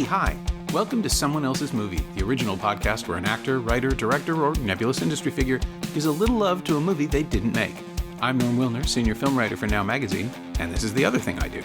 Hey, hi. Welcome to Someone Else's Movie, the original podcast where an actor, writer, director, or nebulous industry figure gives a little love to a movie they didn't make. I'm Norm Wilner, senior film writer for Now Magazine, and this is the other thing I do.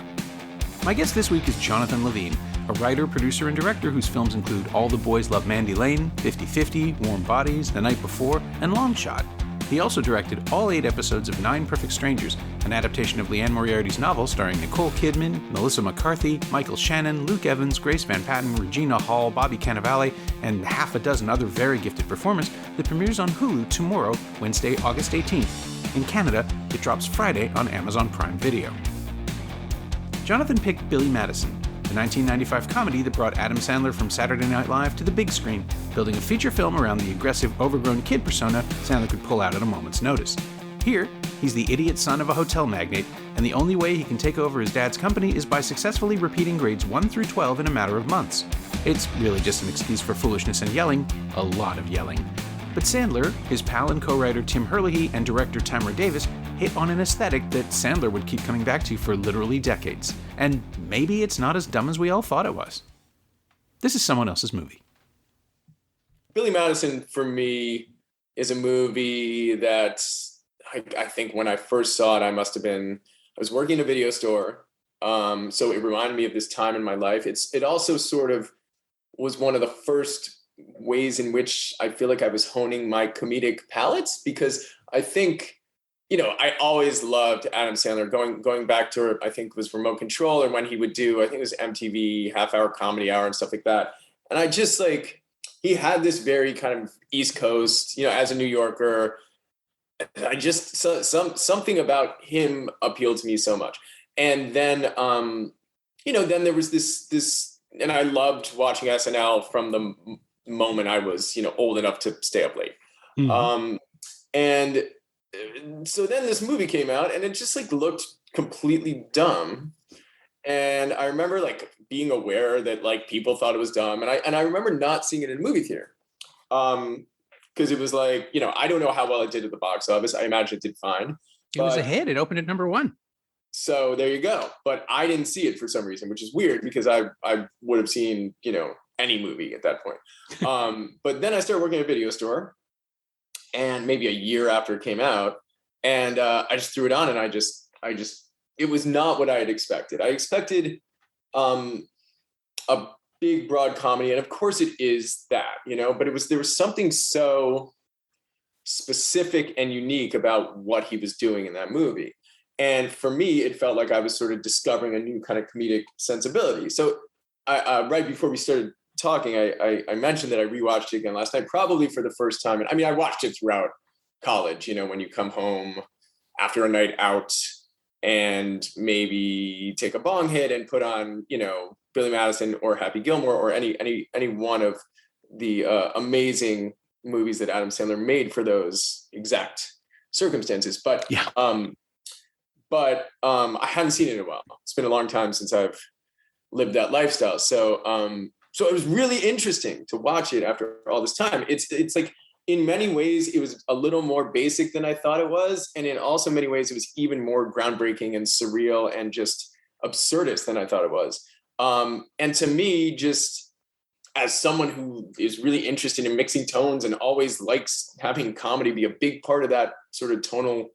My guest this week is Jonathan Levine, a writer, producer, and director whose films include All the Boys Love Mandy Lane, 50-50, Warm Bodies, The Night Before, and Long Shot. He also directed all 8 episodes of 9 Perfect Strangers, an adaptation of Leanne Moriarty's novel starring Nicole Kidman, Melissa McCarthy, Michael Shannon, Luke Evans, Grace Van Patten, Regina Hall, Bobby Cannavale, and half a dozen other very gifted performers that premieres on Hulu tomorrow, Wednesday, August 18th. In Canada, it drops Friday on Amazon Prime Video. Jonathan picked Billy Madison, the 1995 comedy that brought Adam Sandler from Saturday Night Live to the big screen, building a feature film around the aggressive, overgrown kid persona Sandler could pull out at a moment's notice. Here, he's the idiot son of a hotel magnate, and the only way he can take over his dad's company is by successfully repeating grades 1 through 12 in a matter of months. It's really just an excuse for foolishness and yelling, a lot of yelling. But Sandler, his pal and co-writer Tim Herlihy, and director Tamara Davis hit on an aesthetic that Sandler would keep coming back to for literally decades. And maybe it's not as dumb as we all thought it was. This is Someone Else's Movie. Billy Madison, for me, is a movie that I think when I first saw it, I was working in a video store. So it reminded me of this time in my life. It also sort of was one of the first ways in which I feel like I was honing my comedic palettes, because I think, I always loved Adam Sandler, going back to, I think it was Remote Control, or when he would do, I think it was MTV Half-Hour Comedy Hour and stuff like that. And I just he had this very kind of East Coast, as a New Yorker, I just, something about him appealed to me so much. And then, then there was this, and I loved watching SNL from the moment I was, old enough to stay up late. Mm-hmm. And so then this movie came out, and it just looked completely dumb. And I remember being aware that people thought it was dumb. And I remember not seeing it in a movie theater. Because it was I don't know how well it did at the box office. I imagine it did fine. It was a hit. It opened at number 1. So there you go. But I didn't see it for some reason, which is weird because I would have seen, any movie at that point. But then I started working at a video store, and maybe a year after it came out, and I just threw it on, and I just it was not what I had expected. I expected a big, broad comedy, and of course it is that, but there was something so specific and unique about what he was doing in that movie. And for me, it felt like I was sort of discovering a new kind of comedic sensibility. So I right before we started talking, I mentioned that I rewatched it again last night, probably for the first time. And I watched it throughout college, when you come home after a night out and maybe take a bong hit and put on, Billy Madison or Happy Gilmore or any one of the amazing movies that Adam Sandler made for those exact circumstances. But yeah. I hadn't seen it in a while. It's been a long time since I've lived that lifestyle. So it was really interesting to watch it after all this time. It's in many ways, it was a little more basic than I thought it was. And in also many ways, it was even more groundbreaking and surreal and just absurdist than I thought it was. And to me, just as someone who is really interested in mixing tones and always likes having comedy be a big part of that sort of tonal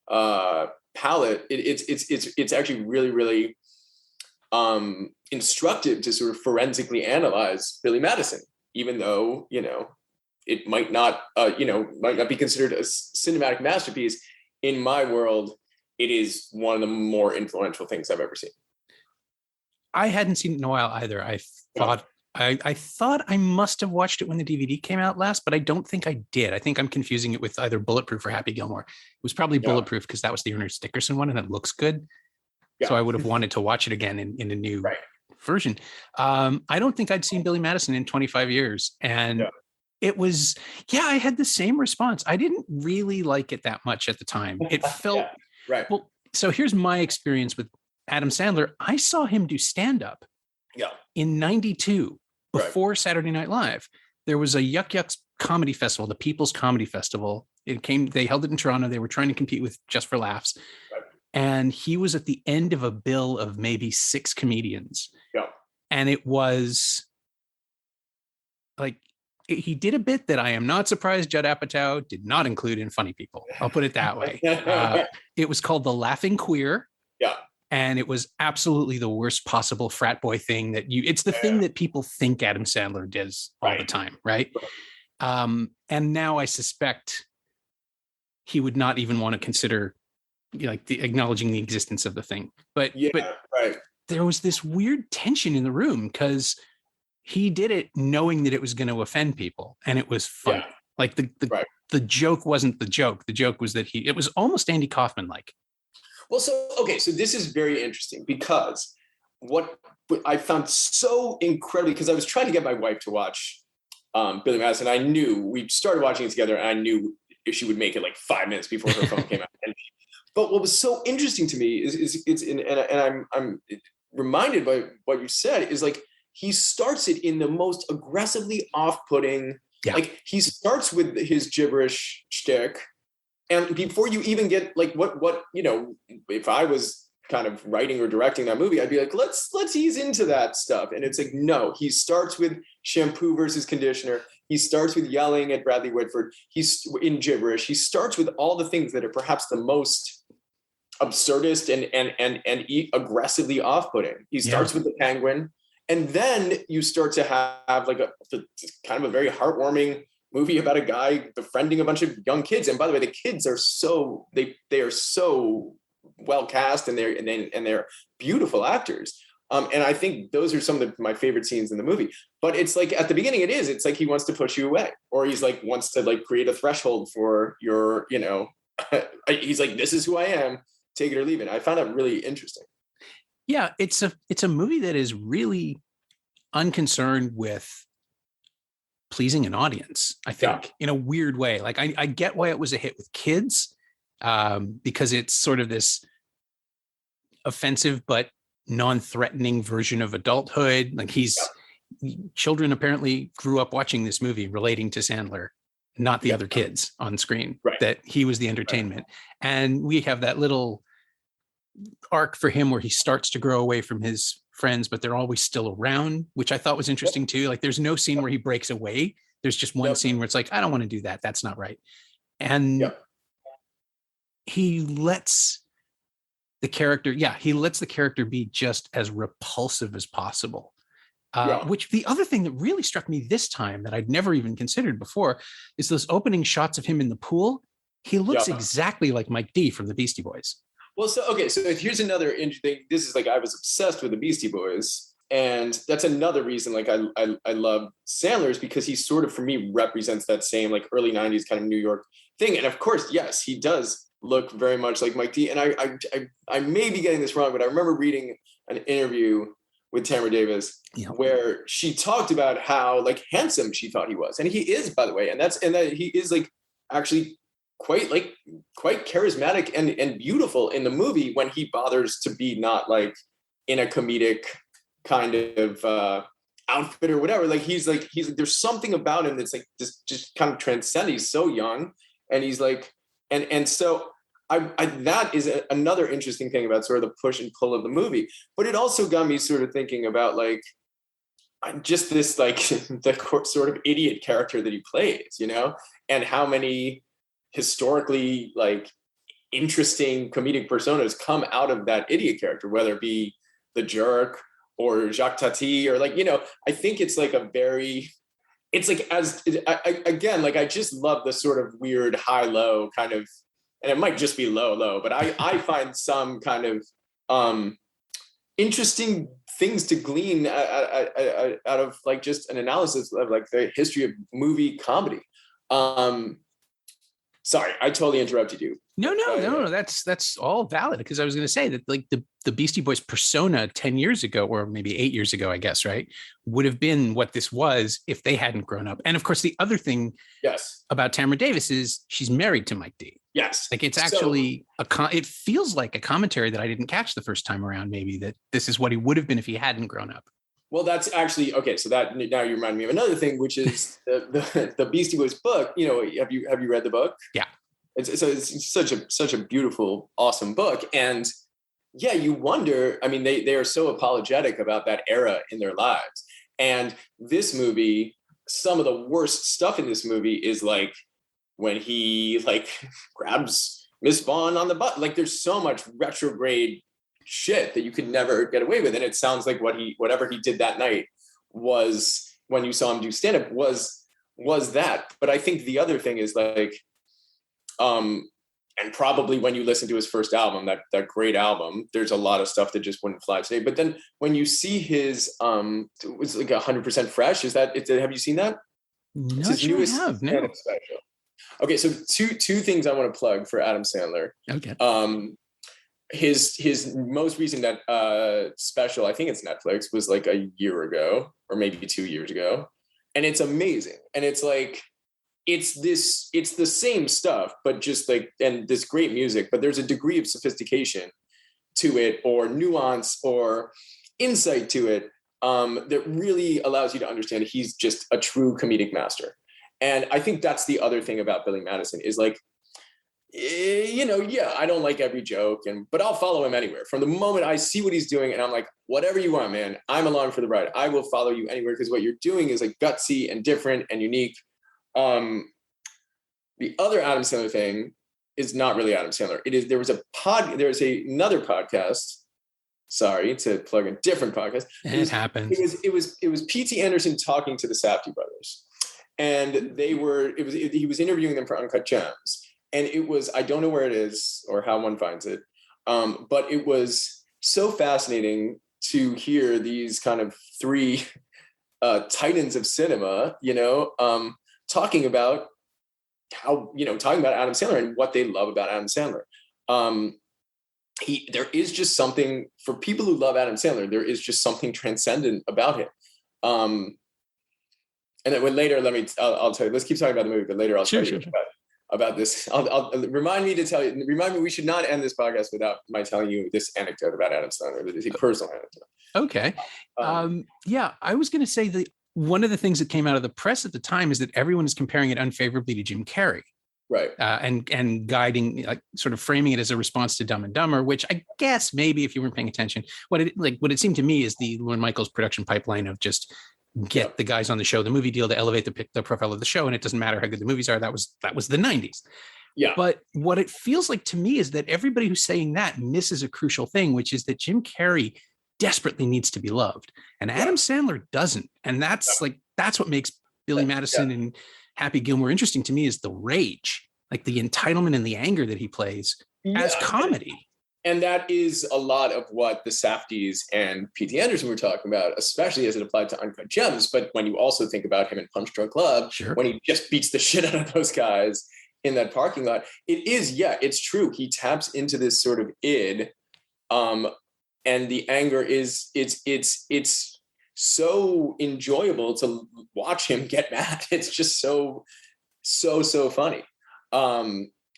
palette, it's actually really, really instructive to sort of forensically analyze Billy Madison, even though, it might not be considered a cinematic masterpiece. In my world, it is one of the more influential things I've ever seen. I hadn't seen it in a while either. I thought I must have watched it when the DVD came out last, but I don't think I did. I think I'm confusing it with either Bulletproof or Happy Gilmore. It was probably Bulletproof because that was the Ernest Dickerson one and it looks good. Yeah. So I would have wanted to watch it again in a new version. I don't think I'd seen Billy Madison in 25 years. And it was, I had the same response. I didn't really like it that much at the time. It felt, well, so here's my experience with Adam Sandler. I saw him do stand-up in 92 before Saturday Night Live. There was a Yuck Yucks comedy festival, the People's Comedy Festival. They held it in Toronto. They were trying to compete with Just for Laughs. And he was at the end of a bill of maybe 6 comedians. And it was like he did a bit that I am not surprised Judd Apatow did not include in Funny People. I'll put it that way. It was called The Laughing Queer. Yeah. And it was absolutely the worst possible frat boy thing it's the thing that people think Adam Sandler does all the time. Right. And now I suspect he would not even want to consider acknowledging the existence of the thing. But there was this weird tension in the room because he did it knowing that it was going to offend people, and it was funny. Like the joke wasn't the joke. The joke was that it was almost Andy Kaufman like. Well, so this is very interesting because what I found so incredibly, because I was trying to get my wife to watch Billy Madison. I knew we started watching it together, and I knew she would make it like 5 minutes before her phone came out. But what was so interesting to me and I'm reminded by what you said is like he starts it in the most aggressively off-putting. Like he starts with his gibberish shtick, and before you even get like what if I was kind of writing or directing that movie, I'd be like, let's ease into that stuff. And it's like, no, he starts with shampoo versus conditioner. He starts with yelling at Bradley Whitford. He's in gibberish. He starts with all the things that are perhaps the most absurdist and aggressively off-putting. He starts with the penguin, and then you start to have like a kind of a very heartwarming movie about a guy befriending a bunch of young kids. And by the way, the kids are so they are so well cast, and they're beautiful actors. And I think those are some of my favorite scenes in the movie. But it's like at the beginning, it's like he wants to push you away, or he's like wants to like create a threshold for your, he's like, this is who I am, take it or leave it. I found that really interesting. Yeah, it's a movie that is really unconcerned with pleasing an audience, I think, in a weird way. Like I get why it was a hit with kids, because it's sort of this offensive but non-threatening version of adulthood. Like children apparently grew up watching this movie, relating to Sandler, not the other kids on screen, that he was the entertainment. And we have that little arc for him where he starts to grow away from his friends, but they're always still around, which I thought was interesting too. Like there's no scene where he breaks away. There's just one scene where it's like, I don't want to do that. That's not right. And he lets the character be just as repulsive as possible. Which the other thing that really struck me this time that I'd never even considered before is those opening shots of him in the pool. He looks exactly like Mike D from the Beastie Boys. Well, so here's another interesting. This is like I was obsessed with the Beastie Boys, and that's another reason like I love Sandler's, because he sort of for me represents that same like early '90s kind of New York thing. And of course, yes, he does look very much like Mike D. And I may be getting this wrong, but I remember reading an interview with Tamara Davis where she talked about how like handsome she thought he was, and he is, by the way, and that he is like actually quite charismatic and beautiful in the movie when he bothers to be not like in a comedic kind of outfit or whatever. Like he's like there's something about him that's like just kind of transcendent. He's so young, and he's like and so I that is another interesting thing about sort of the push and pull of the movie. But it also got me sort of thinking about like just this like the sort of idiot character that he plays, and how many historically like interesting comedic personas come out of that idiot character, whether it be the jerk or Jacques Tati or like, I think it's like it's like I just love the sort of weird high-low kind of, and it might just be low, but I find some kind of interesting things to glean out of like just an analysis of like the history of movie comedy. Sorry, I totally interrupted you. No. That's all valid, because I was going to say that like the Beastie Boys persona 10 years ago, or maybe 8 years ago, I guess, right, would have been what this was if they hadn't grown up. And of course, the other thing about Tamara Davis is she's married to Mike D. Yes. Like it's actually it feels like a commentary that I didn't catch the first time around, maybe, that this is what he would have been if he hadn't grown up. Well, that's actually okay. So that now you remind me of another thing, which is the Beastie Boys book. Have you read the book? Yeah. It's such a beautiful, awesome book, and you wonder. I mean, they are so apologetic about that era in their lives, and this movie some of the worst stuff in this movie is like when he like grabs Miss Vaughn on the butt. Like there's so much retrograde shit that you could never get away with. And it sounds like whatever he did that night was, when you saw him do stand-up, was that. But I think the other thing is like, and probably when you listen to his first album, that great album, there's a lot of stuff that just wouldn't fly today. But then when you see his, it was like 100% Fresh. Have you seen that? No, It's his sure newest I have. No. special. Okay, so two things I want to plug for Adam Sandler. Okay. His most recent special, I think it's Netflix, was like a year ago or maybe 2 years ago, and it's amazing. And it's like it's the same stuff, but just like, and this great music, but there's a degree of sophistication to it, or nuance, or insight to it, that really allows you to understand he's just a true comedic master. And I think that's the other thing about Billy Madison is like, I don't like every joke, but I'll follow him anywhere. From the moment I see what he's doing, and I'm like, whatever you want, man, I'm along for the ride. I will follow you anywhere, because what you're doing is like gutsy and different and unique. The other Adam Sandler thing is not really Adam Sandler. There's another podcast. Sorry to plug a different podcast. It happens. It was P.T. Anderson talking to the Safdie brothers, and he was interviewing them for Uncut Gems. And it was, I don't know where it is or how one finds it, but it was so fascinating to hear these kind of three titans of cinema, talking about talking about Adam Sandler and what they love about Adam Sandler. There is just something, for people who love Adam Sandler, there is just something transcendent about him. And then later, I'll tell you, let's keep talking about the movie, but later I'll tell you about this. I'll remind me we should not end this podcast without my telling you this anecdote about Adam Sandler. It is a personal anecdote. Okay. I was going to say that one of the things that came out of the press at the time is that everyone is comparing it unfavorably to Jim Carrey. Right. And guiding, like sort of framing it as a response to Dumb and Dumber, which I guess maybe if you weren't paying attention, what it seemed to me is the Lorne Michaels production pipeline of just get the guys on the show, the movie deal, to elevate the profile of the show. And it doesn't matter how good the movies are. That was the 90s. Yeah. But what it feels like to me is that everybody who's saying that misses a crucial thing, which is that Jim Carrey desperately needs to be loved. And Adam Sandler doesn't. And that's what makes Billy Madison and Happy Gilmore interesting to me, is the rage, like the entitlement and the anger that he plays as comedy. And that is a lot of what the Safdies and P.T. Anderson were talking about, especially as it applied to Uncut Gems. But when you also think about him in Punch Drunk Love, when he just beats the shit out of those guys in that parking lot, it's true. He taps into this sort of id, and the anger it's so enjoyable to watch him get mad. It's just so funny.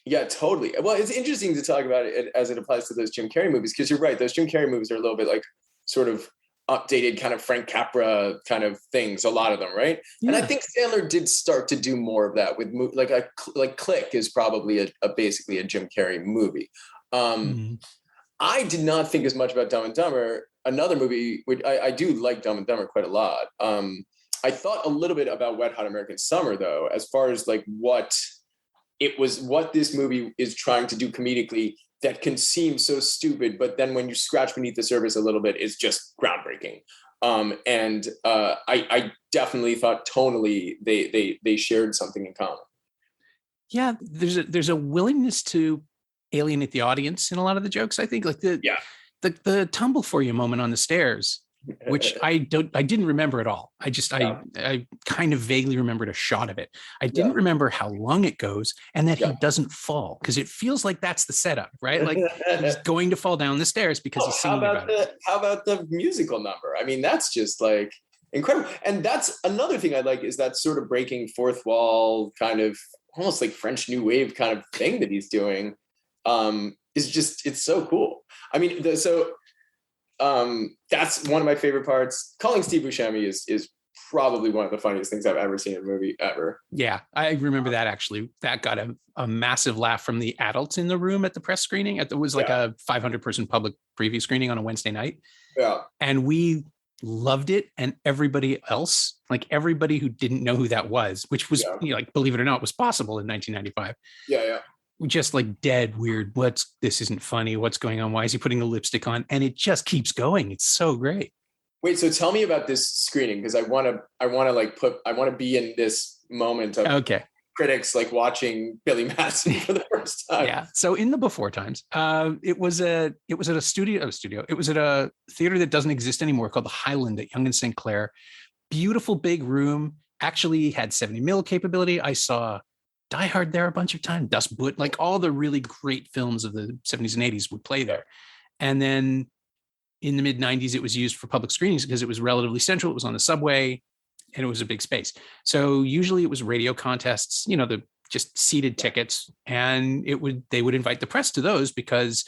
Yeah, totally. Well, it's interesting to talk about it as it applies to those Jim Carrey movies, because you're right. Those Jim Carrey movies are a little bit like sort of updated kind of Frank Capra kind of things, a lot of them, right? Yeah. And I think Sandler did start to do more of that with like Click is probably basically a Jim Carrey movie. I did not think as much about Dumb and Dumber, another movie, which I do like Dumb and Dumber quite a lot. I thought a little bit about Wet Hot American Summer, though, as far as like what this movie is trying to do comedically that can seem so stupid, but then when you scratch beneath the surface a little bit, it's just groundbreaking. I definitely thought tonally they shared something in common. Yeah, there's a willingness to alienate the audience in a lot of the jokes. I think like the tumble for you moment on the stairs, which I didn't remember at all. I kind of vaguely remembered a shot of it. I didn't remember how long it goes and that he doesn't fall, because it feels like that's the setup, right? Like he's going to fall down the stairs because he's singing about it. How about the musical number? I mean, that's just like incredible. And that's another thing I like, is that sort of breaking fourth wall kind of almost like French New Wave kind of thing that he's doing. It's so cool. I mean, that's one of my favorite parts. Calling Steve Buscemi is probably one of the funniest things I've ever seen in a movie ever. Yeah, I remember that actually. That got a massive laugh from the adults in the room at the press screening. It was like a 500-person public preview screening on a Wednesday night. Yeah. And we loved it, and everybody else, like everybody who didn't know who that was, which was, Yeah. like, believe it or not, was possible in 1995. Yeah, yeah. Just like dead weird. This isn't funny. What's going on? Why is he putting the lipstick on? And it just keeps going. It's so great. Wait, so tell me about this screening, because I want to be in this moment of Okay. critics like watching Billy Madison for the first time. Yeah. So in the before times, it was at a studio. It was at a theater that doesn't exist anymore called the Highland at Yonge and St. Clair. Beautiful big room. Actually had 70 mil capability. I saw Die Hard there a bunch of times. Dust Boot, like all the really great films of the 70s and 80s would play there. And then in the mid 90s, it was used for public screenings because it was relatively central. It was on the subway and it was a big space. So usually it was radio contests, the just seated tickets. And they would invite the press to those because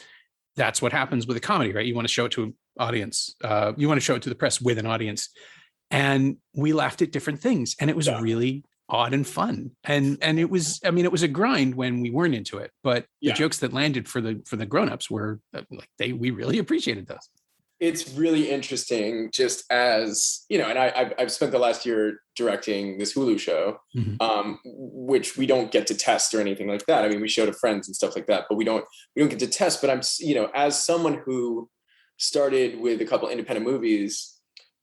that's what happens with a comedy, right? You want to show it to an audience. You want to show it to the press with an audience. And we laughed at different things. And it was really odd and fun. And it was a grind when we weren't into it, but the jokes that landed for the grownups were we really appreciated those. It's really interesting, just as and I've spent the last year directing this Hulu show, which we don't get to test or anything like that. I mean, we show to friends and stuff like that, but we don't get to test. But I'm as someone who started with a couple independent movies,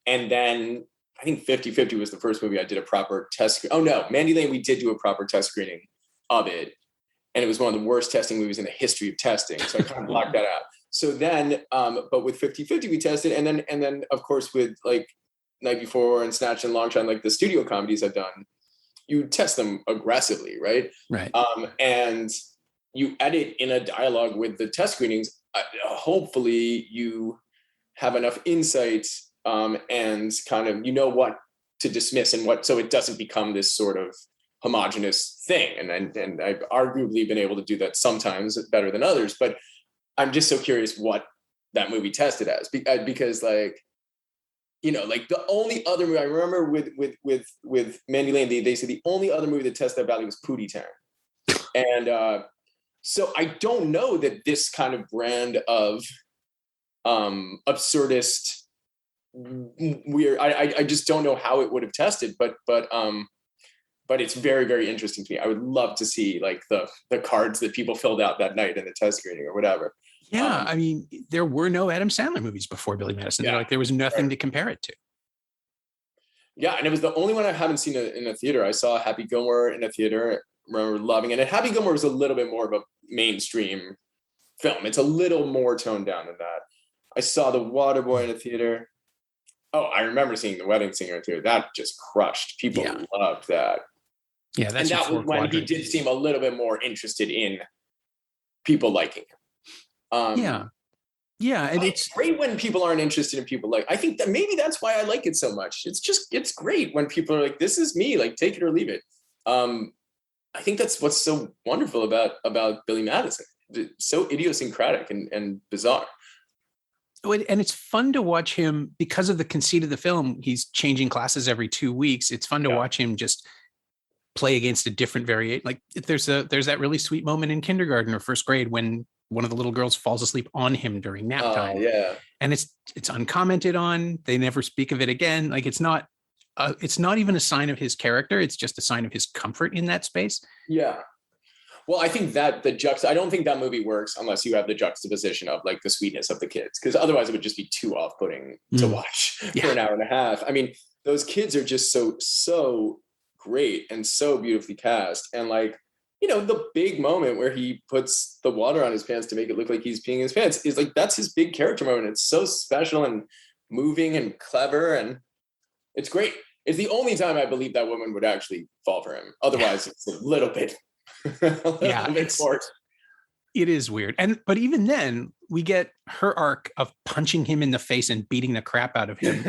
and then I think 50-50 was the first movie I did a proper test. Oh no, Mandy Lane, we did do a proper test screening of it. And it was one of the worst testing movies in the history of testing. So I kind of blocked that out. So then, but with 50-50 we tested. And then of course with like Night Before and Snatch and Longshot, like the studio comedies I've done, you test them aggressively, right? Right. And you edit in a dialogue with the test screenings. Hopefully you have enough insight and kind of what to dismiss and what, so it doesn't become this sort of homogenous thing. And I've arguably been able to do that sometimes better than others, but I'm just so curious what that movie tested as, because like the only other movie I remember with Mandy Lane, they said the only other movie that tested that value was Pootie Tang. And so I don't know that this kind of brand of absurdist weird, I just don't know how it would have tested, but it's very, very interesting to me. I would love to see like the cards that people filled out that night in the test screening or whatever. Yeah, I mean, there were no Adam Sandler movies before Billy Madison. Yeah, there was nothing to compare it to. Yeah, and it was the only one I haven't seen in a theater. I saw Happy Gilmore in a theater. I remember loving it. And Happy Gilmore was a little bit more of a mainstream film. It's a little more toned down than that. I saw The Waterboy in a theater. Oh, I remember seeing The Wedding Singer in a theater. That just crushed. People loved that. Yeah, that's and that was when he did seem a little bit more interested in people liking him. And it's great when people aren't interested in people I think that maybe that's why I like it so much. It's great when people are like, this is me, like take it or leave it. I think that's what's so wonderful about Billy Madison. It's so idiosyncratic and bizarre. And it's fun to watch him because of the conceit of the film. He's changing classes every 2 weeks. It's fun to watch him just play against a different variation. Like there's that really sweet moment in kindergarten or first grade when one of the little girls falls asleep on him during nap time. Yeah. And it's uncommented on. They never speak of it again. Like it's not even a sign of his character. It's just a sign of his comfort in that space. Yeah. Well, I think that I don't think that movie works unless you have the juxtaposition of like the sweetness of the kids, because otherwise it would just be too off-putting to watch for an hour and a half. I mean, those kids are just so great and so beautifully cast. And like, the big moment where he puts the water on his pants to make it look like he's peeing his pants is like, that's his big character moment. It's so special and moving and clever. And it's great. It's the only time I believe that woman would actually fall for him. Otherwise it's a little bit, it is weird. But even then we get her arc of punching him in the face and beating the crap out of him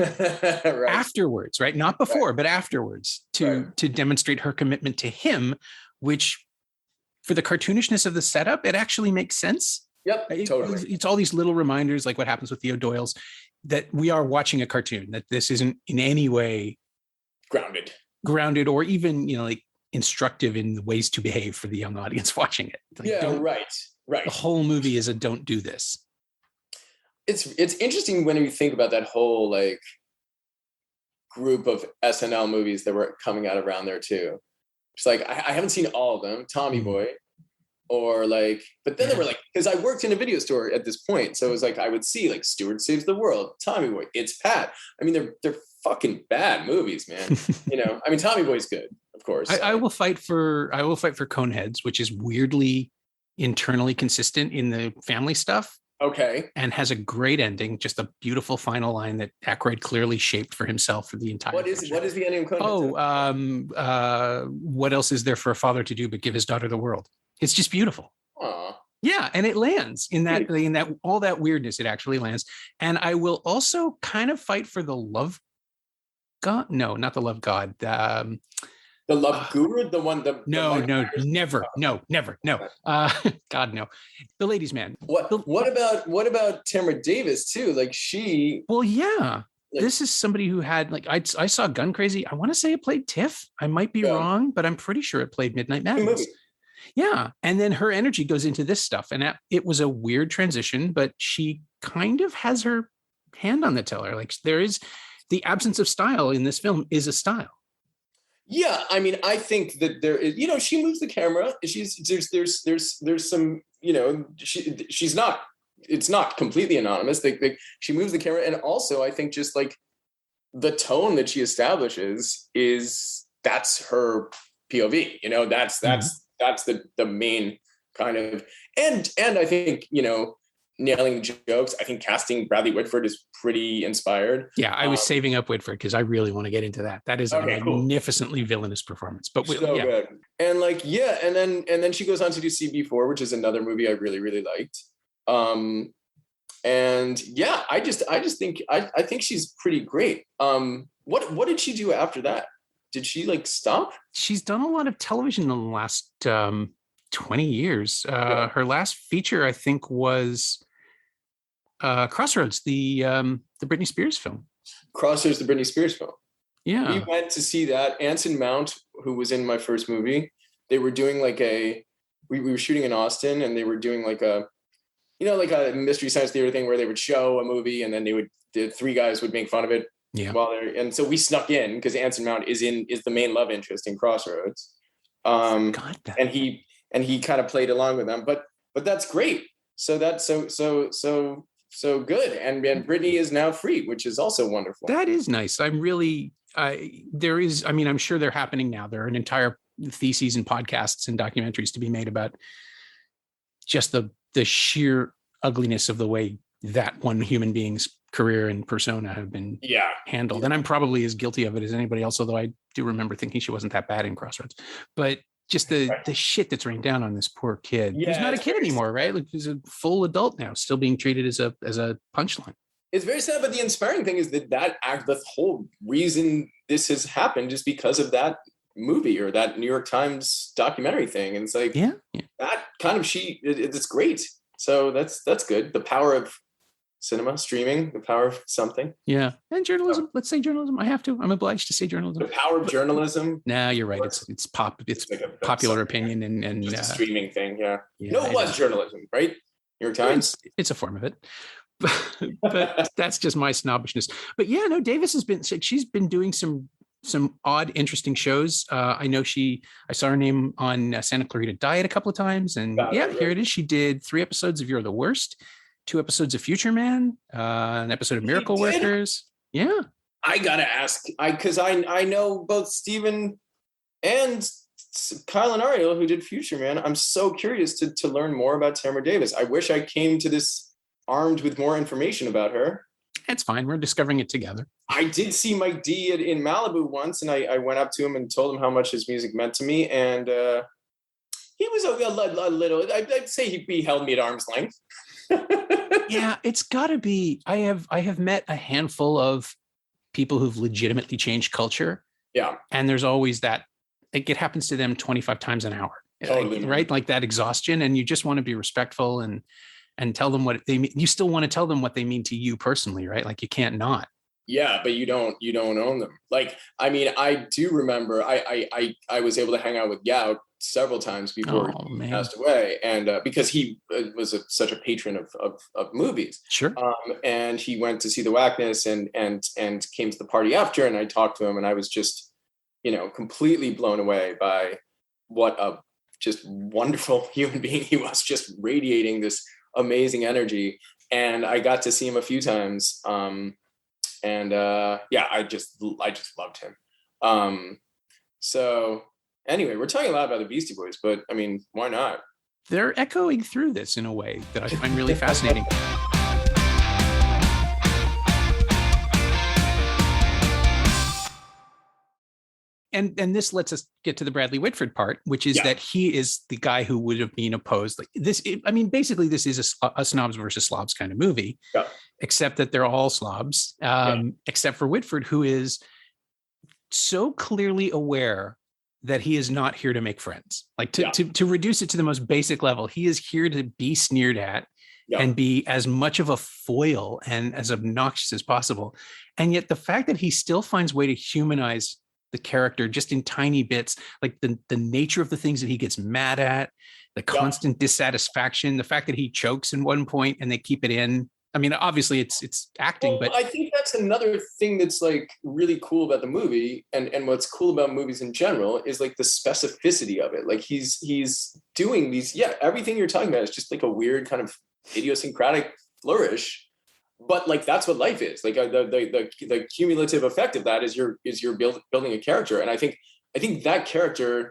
afterwards, right? Not before, but afterwards to demonstrate her commitment to him, which for the cartoonishness of the setup, it actually makes sense. Yep, totally. It's all these little reminders, like what happens with the O'Doyles, that we are watching a cartoon, that this isn't in any way grounded or even, like instructive in the ways to behave for the young audience watching it. Like, right. The whole movie is a don't do this. It's interesting when you think about that whole like group of SNL movies that were coming out around there too. It's like I haven't seen all of them. Tommy Boy, or like, but then they were like, because I worked in a video store at this point, so it was like I would see like Stewart Saves the World, Tommy Boy, It's Pat. I mean, they're fucking bad movies, man. You know, I mean, Tommy Boy's good, of course. I will fight for Coneheads, which is weirdly internally consistent in the family stuff. Okay. And has a great ending, just a beautiful final line that Aykroyd clearly shaped for himself for the entire. What is the ending of Coneheads? What else is there for a father to do but give his daughter the world? It's just beautiful. Aww. Yeah, and it lands in that all that weirdness. It actually lands. And I will also kind of fight for the love god. No, not the love god. The love guru, the one. Never. God, no. The ladies' man. What about Tamara Davis too? Like she. Well, yeah. Like, this is somebody who had like I saw Gun Crazy. I want to say it played Tiff. I might be wrong, but I'm pretty sure it played Midnight Madness. Yeah, and then her energy goes into this stuff, and it was a weird transition, but she kind of has her hand on the tiller. Like there is the absence of style in this film is a style. Yeah, I mean, I think that there is, you know, she moves the camera. There's some, you know, she's not. It's not completely anonymous. She moves the camera, and also I think just like the tone that she establishes that's her POV. You know, that's the main kind of and I think, you know, nailing jokes. I think casting Bradley Whitford is pretty inspired. Yeah, I was saving up Whitford because I really want to get into that. That is a magnificently villainous performance. But good. And like, and then she goes on to do CB4, which is another movie I really, really liked. And yeah, I think she's pretty great. What did she do after that? Did she like stop? She's done a lot of television in the last 20 years. Her last feature, I think, was Crossroads, the Britney Spears film. Crossroads, the Britney Spears film. Yeah. We went to see that. Anson Mount, who was in my first movie, they were doing like we were shooting in Austin, and they were doing like a mystery science theater thing where they would show a movie, and then the three guys would make fun of it. Yeah. And so we snuck in because Anson Mount is the main love interest in Crossroads. And he kind of played along with them, but that's great. So that's so good. And Britney is now free, which is also wonderful. That is nice. I'm sure they're happening now. There are an entire theses and podcasts and documentaries to be made about just the sheer ugliness of the way that one human being's career and persona have been handled. And I'm probably as guilty of it as anybody else, although I do remember thinking she wasn't that bad in Crossroads. But just the shit that's rained down on this poor kid. He's not a kid anymore, right? Like he's a full adult now, still being treated as a punchline. It's very sad, but the inspiring thing is that act, the whole reason this has happened is because of that movie or that New York Times documentary thing. And it's like, that kind of it's great. So that's good. The power of cinema, streaming, the power of something. Yeah. And journalism. Let's say journalism. I have to. I'm obliged to say journalism. The power of journalism. Nah, you're right. It's popular opinion and just a streaming thing. Yeah. No, it was journalism, right? New York Times. It's a form of it. But that's just my snobbishness. But yeah, no, Davis she's been doing some odd, interesting shows. I know I saw her name on Santa Clarita Diet a couple of times. And here it is. She did 3 episodes of You're the Worst, 2 episodes of Future Man, an episode of Miracle Workers. Yeah. I got to ask, because I know both Steven and Kyle and Ariel who did Future Man. I'm so curious to learn more about Tamara Davis. I wish I came to this armed with more information about her. It's fine. We're discovering it together. I did see Mike D in Malibu once, and I went up to him and told him how much his music meant to me. And he was a little, I'd say he held me at arm's length. Yeah, it's gotta be. I have met a handful of people who've legitimately changed culture. Yeah. And there's always that, it happens to them 25 times an hour. Totally. Right? Like that exhaustion. And you just want to be respectful and tell them what they mean. You still want to tell them what they mean to you personally, right? Like you can't not. Yeah, but you don't own them. Like, I mean, I do remember I was able to hang out with Gout several times before Oh he man. passed away, and because he was such a patron of movies. Sure. And he went to see the Wackness and came to the party after, and I talked to him, and I was just, completely blown away by what a just wonderful human being he was, just radiating this amazing energy. And I got to see him a few times. And yeah, I just loved him. So anyway, we're talking a lot about the Beastie Boys, but I mean, why not? They're echoing through this in a way that I find really fascinating. And this lets us get to the Bradley Whitford part, which is that he is the guy who would have been opposed. Like this, I mean, basically, this is a snobs versus slobs kind of movie, except that they're all slobs, except for Whitford, who is so clearly aware that he is not here to make friends. Like to reduce it to the most basic level, he is here to be sneered at and be as much of a foil and as obnoxious as possible. And yet the fact that he still finds way to humanize the character just in tiny bits, like the nature of the things that he gets mad at, the constant dissatisfaction, the fact that he chokes in one point and they keep it in. I mean, obviously it's acting, but I think that's another thing that's like really cool about the movie, and what's cool about movies in general is like the specificity of it. Like he's doing these, everything you're talking about is just like a weird kind of idiosyncratic flourish. But like that's what life is. Like the cumulative effect of that is you're building a character, and I think that character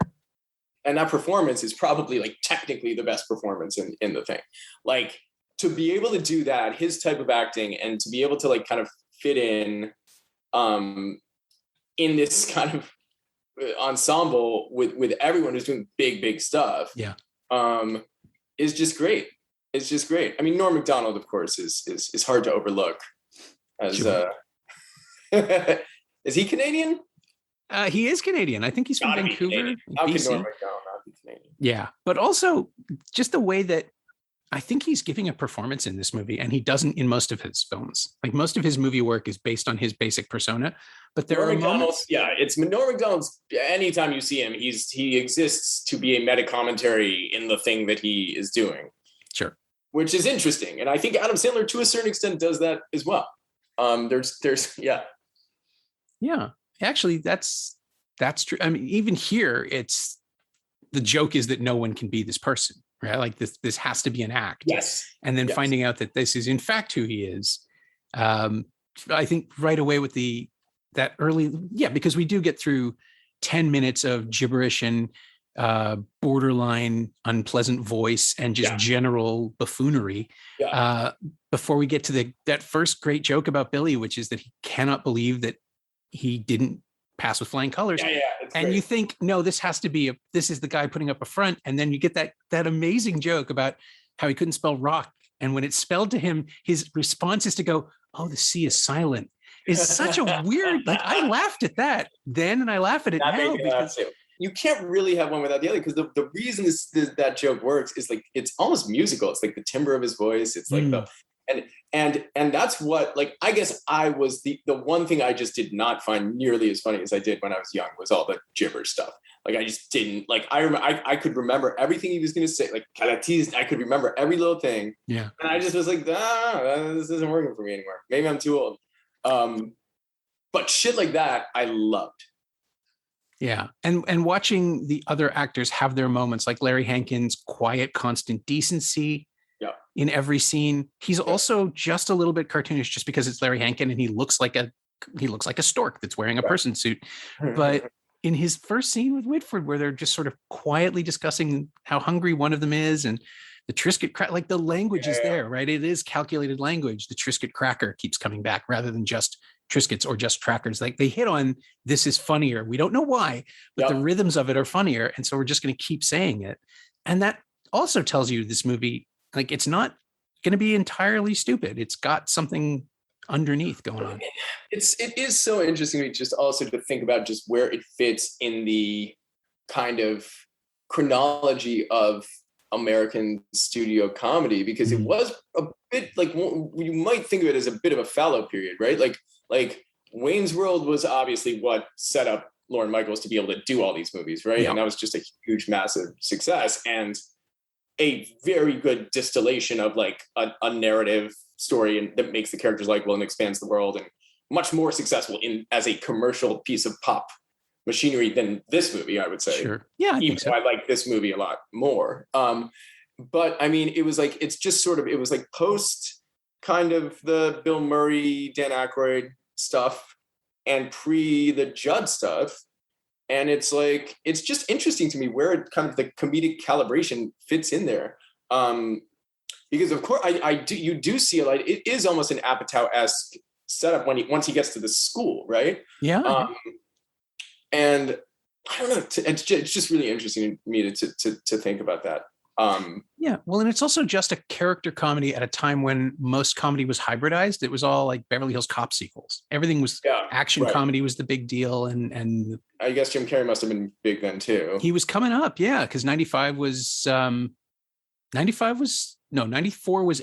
and that performance is probably like technically the best performance in the thing. Like to be able to do that, his type of acting, and to be able to like kind of fit in this kind of ensemble with everyone who's doing big stuff, is just great. It's just great. I mean, Norm Macdonald, of course, is hard to overlook. As is he Canadian? He is Canadian. I think he's from Vancouver. How can Norm Macdonald not be Canadian? Yeah, but also just the way that I think he's giving a performance in this movie, and he doesn't in most of his films. Like most of his movie work is based on his basic persona, but there are moments. Yeah, it's Norm Macdonald's. Anytime you see him, he exists to be a meta commentary in the thing that he is doing. Sure. Which is interesting. And I think Adam Sandler, to a certain extent, does that as well. There's Yeah, actually, that's true. I mean, even here, it's the joke is that no one can be this person, right? Like this has to be an act. Yes. And then finding out that this is in fact who he is. I think right away with that early, because we do get through 10 minutes of gibberish and borderline unpleasant voice and just general buffoonery before we get to that first great joke about Billy, which is that he cannot believe that he didn't pass with flying colors. And great. You think, no, this has to be this is the guy putting up a front, and then you get that amazing joke about how he couldn't spell rock, and when it's spelled to him, his response is to go, "Oh, the C is silent." Is such a weird, like I laughed at that then, and I laugh at it now because you can't really have one without the other, because the reason that joke works is like it's almost musical. It's like the timbre of his voice. It's like and that's what, like, I guess I was the one thing I just did not find nearly as funny as I did when I was young was all the gibber stuff. Like I just didn't like. I could remember everything he was going to say. Like I could remember every little thing. Yeah. And I just was like, this isn't working for me anymore. Maybe I'm too old. But shit like that, I loved. Yeah. And watching the other actors have their moments, like Larry Hankin's quiet, constant decency in every scene. He's also just a little bit cartoonish just because it's Larry Hankin and he looks like a stork that's wearing a person suit. But in his first scene with Whitford, where they're just sort of quietly discussing how hungry one of them is, and the Triscuit cracker, like the language is there, right? It is calculated language. The Triscuit cracker keeps coming back rather than just Triscuits or just Trackers. Like they hit on, this is funnier. We don't know why, but the rhythms of it are funnier. And so we're just going to keep saying it. And that also tells you this movie, like it's not going to be entirely stupid. It's got something underneath going on. It is so interesting just also to think about just where it fits in the kind of chronology of American studio comedy, because it was a bit like, you might think of it as a bit of a fallow period, right? Like like Wayne's World was obviously what set up Lorne Michaels to be able to do all these movies, right? And that was just a huge, massive success and a very good distillation of like a narrative story and that makes the characters likable and expands the world, and much more successful in as a commercial piece of pop machinery than this movie, I would say. Sure. Yeah, even though I like this movie a lot more. But I mean, it was like, it's just sort of, it was like post kind of the Bill Murray, Dan Aykroyd stuff and pre the Judd stuff. And it's like, it's just interesting to me where it kind of the comedic calibration fits in there. Because of course you do see a lot, it is almost an Apatow-esque setup once he gets to the school, right? Yeah. And I don't know, it's just really interesting to me to think about that. Yeah, well, and it's also just a character comedy at a time when most comedy was hybridized. It was all like Beverly Hills Cop sequels. Everything was action comedy was the big deal, and I guess Jim Carrey must have been big then too. He was coming up, yeah, because 94 was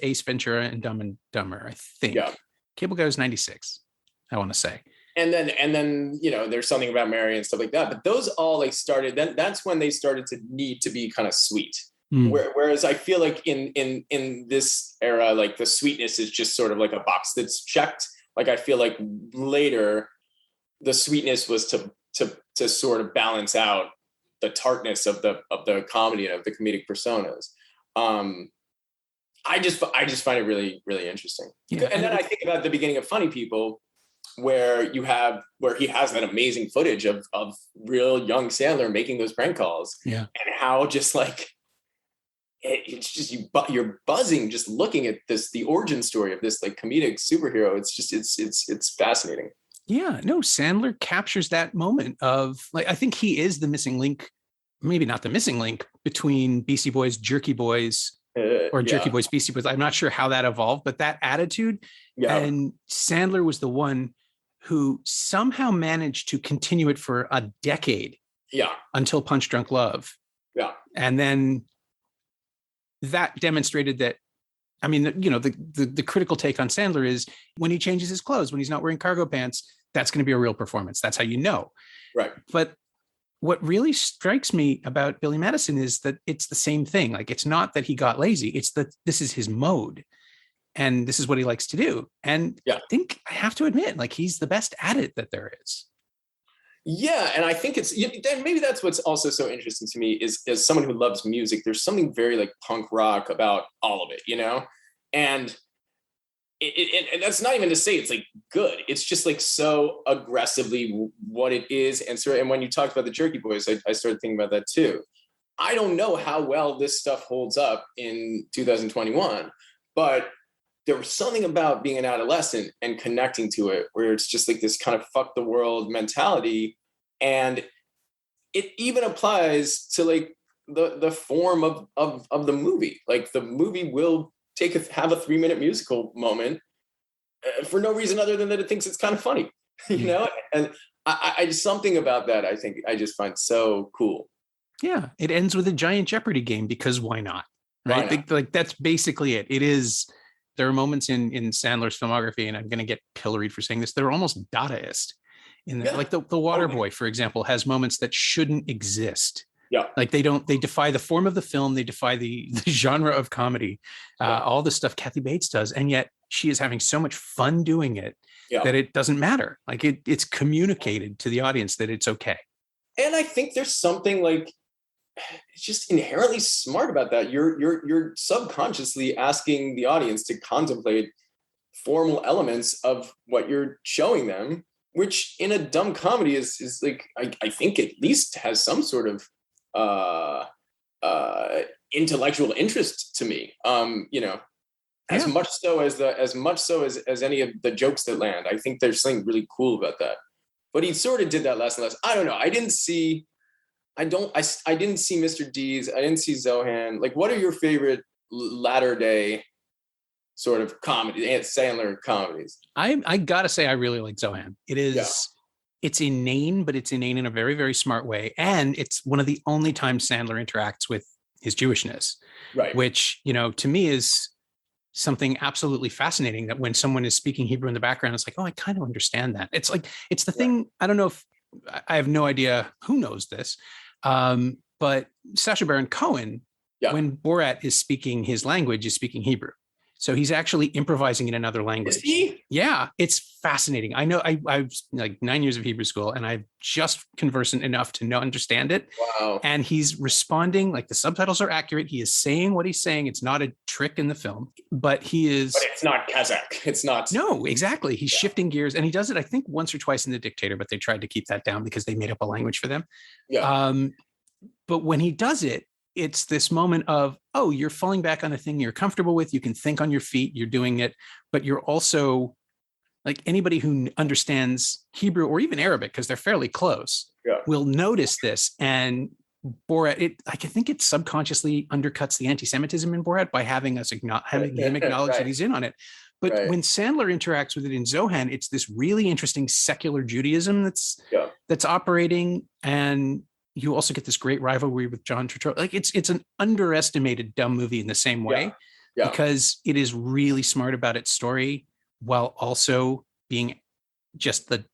Ace Ventura and Dumb and Dumber, I think. Yeah. Cable Guy was 96, I want to say. And then there's Something About Mary and stuff like that. But those all like started. Then that's when they started to need to be kind of sweet. Whereas I feel like in this era, like the sweetness is just sort of like a box that's checked. Like I feel like later, the sweetness was to sort of balance out the tartness of the comedy and of the comedic personas. I just find it really, really interesting. Yeah. And then I think about the beginning of Funny People, where he has that amazing footage of real young Sandler making those prank calls. Yeah. And how just like it's just you're buzzing just looking at the origin story of this like comedic superhero. It's just it's fascinating. Yeah, no, Sandler captures that moment of like, I think he is the missing link, maybe not the missing link between Beastie Boys, Jerky Boys, or Jerky Boys, Beastie Boys. I'm not sure how that evolved, but that attitude. Yeah. And Sandler was the one who somehow managed to continue it for a decade. Yeah. Until Punch Drunk Love. Yeah. And then that demonstrated that, I mean, the critical take on Sandler is when he changes his clothes, when he's not wearing cargo pants, that's going to be a real performance. That's how you know. Right. But what really strikes me about Billy Madison is that it's the same thing. Like, it's not that he got lazy. It's that this is his mode and this is what he likes to do. And I think I have to admit, like, he's the best at it that there is. Yeah, and I think maybe that's what's also so interesting to me is as someone who loves music, there's something very like punk rock about all of it, and and that's not even to say it's like good. It's just like so aggressively what it is, and when you talked about the Jerky Boys, I started thinking about that too. I don't know how well this stuff holds up in 2021, but there was something about being an adolescent and connecting to it where it's just like this kind of fuck the world mentality. And it even applies to like the form of the movie. Like the movie will have a 3-minute musical moment for no reason other than that it thinks it's kind of funny, And I just something about that I think I just find so cool. Yeah, it ends with a giant Jeopardy game because why not? Right? Why not? Like that's basically it. It is. There are moments in Sandler's filmography, and I'm going to get pilloried for saying this, they're almost Dadaist. Like the Waterboy, for example, has moments that shouldn't exist. Yeah. Like they defy the form of the film. They defy the genre of comedy, all the stuff Kathy Bates does. And yet she is having so much fun doing it that it doesn't matter. Like it's communicated to the audience that it's okay. And I think there's something like, it's just inherently smart about that. You're subconsciously asking the audience to contemplate formal elements of what you're showing them, which in a dumb comedy is like, I think at least has some sort of intellectual interest to me. As much so as any of the jokes that land. I think there's something really cool about that. But he sort of did that less and less. I don't know. I didn't see Mr. Deeds. I didn't see Zohan. Like, what are your favorite latter day sort of comedy, Sandler comedies? I gotta say, I really like Zohan. It is, it's inane, but it's inane in a very, very smart way. And it's one of the only times Sandler interacts with his Jewishness, right? Which, to me is something absolutely fascinating, that when someone is speaking Hebrew in the background, it's like, oh, I kind of understand that. It's like, it's the thing. I don't know if, I have no idea who knows this, but Sacha Baron Cohen, when Borat is speaking his language, is speaking Hebrew. So he's actually improvising in another language. Is he? Yeah, it's fascinating. I know I've like 9 years of Hebrew school, and I'm just conversant enough to understand it. Wow. And he's responding, like the subtitles are accurate. He is saying what he's saying. It's not a trick in the film, but he is. But it's not Kazakh. It's not. No, exactly. He's shifting gears, and he does it, I think, once or twice in The Dictator, but they tried to keep that down because they made up a language for them. Yeah. But when he does it, it's this moment of, oh, you're falling back on a thing you're comfortable with. You can think on your feet. You're doing it, but you're also, like, anybody who understands Hebrew or even Arabic, because they're fairly close, will notice this. And Borat, I think it subconsciously undercuts the anti-Semitism in Borat by having him acknowledge that he's in on it. But when Sandler interacts with it in Zohan, it's this really interesting secular Judaism that's operating, and you also get this great rivalry with John Turturro. Like, it's an underestimated dumb movie in the same way, because it is really smart about its story while also being just the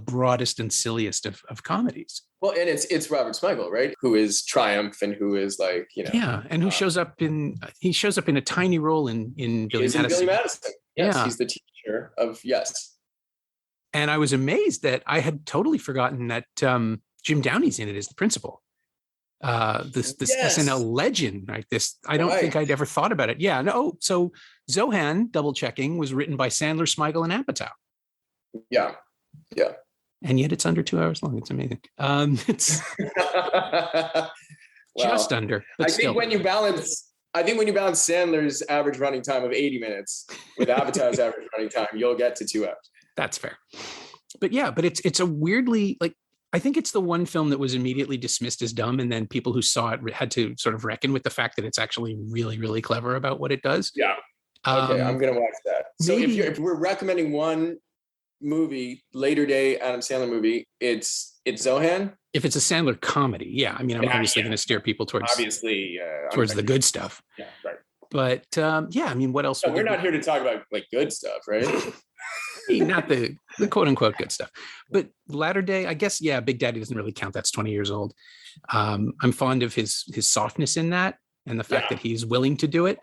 broadest and silliest of comedies. Well, and it's Robert Smigel, right? Who is Triumph and who is, like, and who shows up in a tiny role in Billy Madison. Billy Madison. Yes, yeah. He's the teacher of And I was amazed that I had totally forgotten that Jim Downey's in it as the principal. This SNL legend, right? I don't think I'd ever thought about it. Yeah, no. So Zohan, double checking, was written by Sandler, Smigel, and Apatow. Yeah. And yet it's under 2 hours long. It's amazing. It's just under. But I think when you balance Sandler's average running time of 80 minutes with Apatow's average running time, you'll get to 2 hours. That's fair. But yeah, it's a weirdly, like, I think it's the one film that was immediately dismissed as dumb, and then people who saw it had to sort of reckon with the fact that it's actually really, really clever about what it does. Yeah. Okay, I'm gonna watch that. So if we're recommending one movie, later day Adam Sandler movie, it's Zohan. If it's a Sandler comedy, yeah. I mean, I'm obviously going to steer people towards the good stuff. Yeah, right. But I mean, what else? No, we're not here to talk about, like, good stuff, right? Not the quote unquote good stuff, but latter day, I guess. Yeah, Big Daddy doesn't really count. That's 20 years old. I'm fond of his softness in that, and the fact that he's willing to do it.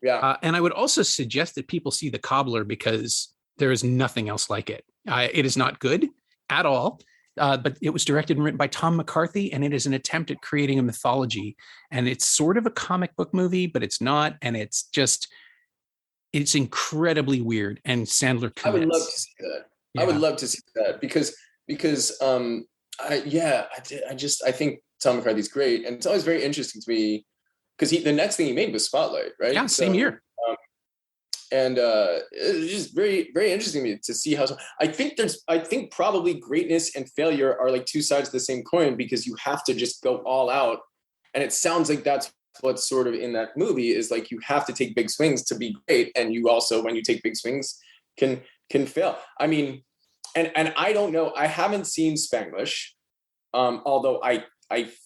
Yeah. And I would also suggest that people see The Cobbler, because there is nothing else like it. It is not good at all, but it was directed and written by Tom McCarthy, and it is an attempt at creating a mythology. And it's sort of a comic book movie, but it's not. And it's incredibly weird. And Sandler commits. I would love to see that. Yeah. I would love to see that because I think Tom McCarthy's great, and it's always very interesting to me because the next thing he made was Spotlight, right? Yeah, same year. And it's just very, very interesting to me to see how. I think probably greatness and failure are like two sides of the same coin, because you have to just go all out, and it sounds like that's what's sort of in that movie, is like you have to take big swings to be great, and you also, when you take big swings, can fail. I mean, and I don't know. I haven't seen Spanglish, although I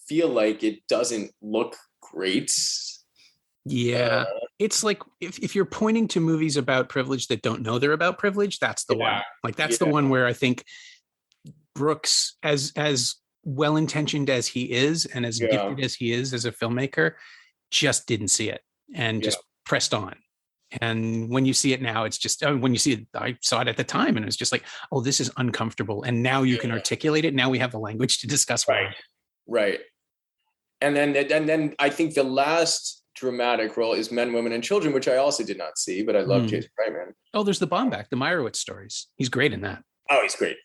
feel like it doesn't look great. Yeah, it's like if you're pointing to movies about privilege that don't know they're about privilege, that's the one. Like, that's the one where I think Brooks, as well-intentioned as he is and as gifted as he is as a filmmaker, just didn't see it and just pressed on. And when you see it now, it's just, when you see it, I saw it at the time, and it was just like, oh, this is uncomfortable. And now you can articulate it. Now we have the language to discuss. Right. And then I think the last dramatic role is Men, Women, and Children, which I also did not see, but I love Jason Reitman. Oh, there's the Baumbach, the Meyerowitz stories. He's great in that. Oh, he's great.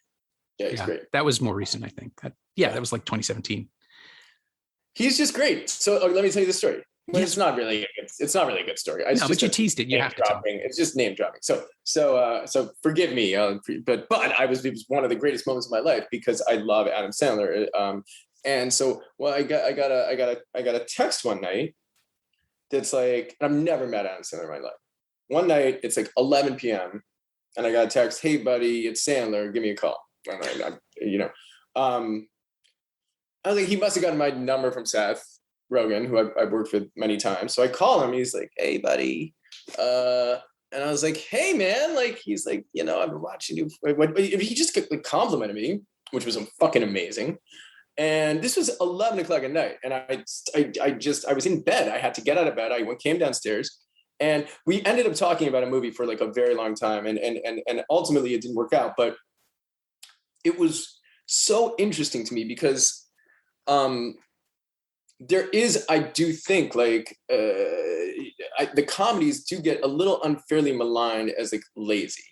Yeah, he's great. That was more recent, I think. That was like 2017. He's just great. So let me tell you the story. Well, it's not really a good story. But you teased it. You have to tell me. It's just name dropping. So forgive me, but it was one of the greatest moments of my life, because I love Adam Sandler. And so, I got a text one night that's like, I've never met Adam Sandler in my life. One night, it's like 11 p.m. and I got a text, "Hey buddy, it's Sandler. Give me a call." And I was like, he must have gotten my number from Seth Rogen, who I've worked with many times. So I call him. He's like, "Hey buddy, And I was like, hey man, like, he's like, I've been watching you. He just like complimented me, which was fucking amazing. And this was 11 o'clock at night. And I was in bed. I had to get out of bed. Came downstairs, and we ended up talking about a movie for like a very long time. And ultimately it didn't work out, but it was so interesting to me because, there is, I do think, like, the comedies do get a little unfairly maligned as like lazy,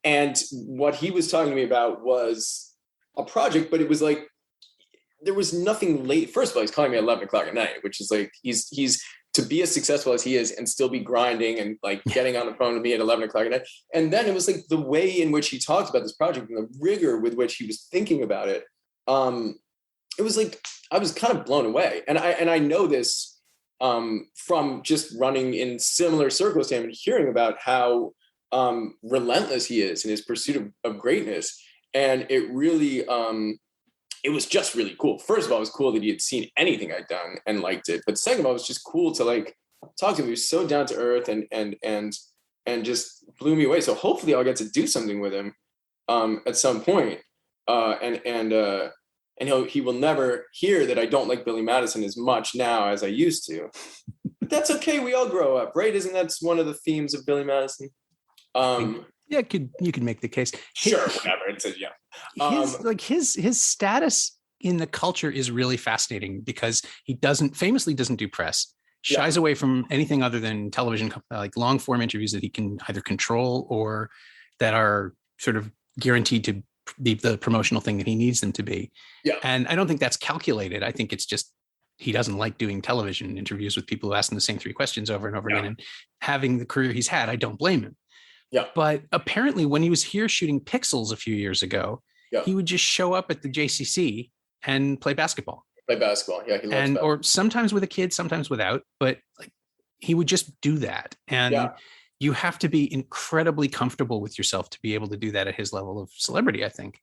and what he was talking to me about was a project, but it was like, there was nothing late. First of all, he's calling me at 11 o'clock at night, which is like, he's to be as successful as he is and still be grinding and like getting on the phone with me at 11 o'clock at night. And then it was like the way in which he talked about this project and the rigor with which he was thinking about it. It was like, I was kind of blown away. And I know this from just running in similar circles to him and hearing about how relentless he is in his pursuit of greatness. And it really, it was just really cool. First of all, it was cool that he had seen anything I'd done and liked it. But second of all, it was just cool to like talk to him. He was so down to earth and just blew me away. So hopefully I'll get to do something with him at some point. And he will never hear that I don't like Billy Madison as much now as I used to. But that's okay. We all grow up, right? Isn't that one of the themes of Billy Madison? Yeah, you could make the case. Sure, whatever. It's His status in the culture is really fascinating because he famously doesn't do press, shies away from anything other than television, like long form interviews that he can either control or that are sort of guaranteed to be the promotional thing that he needs them to be. Yeah. And I don't think that's calculated. I think it's just he doesn't like doing television interviews with people who ask him the same three questions over and over again. And having the career he's had, I don't blame him. Yeah. But apparently when he was here shooting Pixels a few years ago, he would just show up at the JCC and play basketball. Yeah, he loves basketball. Or sometimes with a kid, sometimes without, but like he would just do that. And you have to be incredibly comfortable with yourself to be able to do that at his level of celebrity, I think.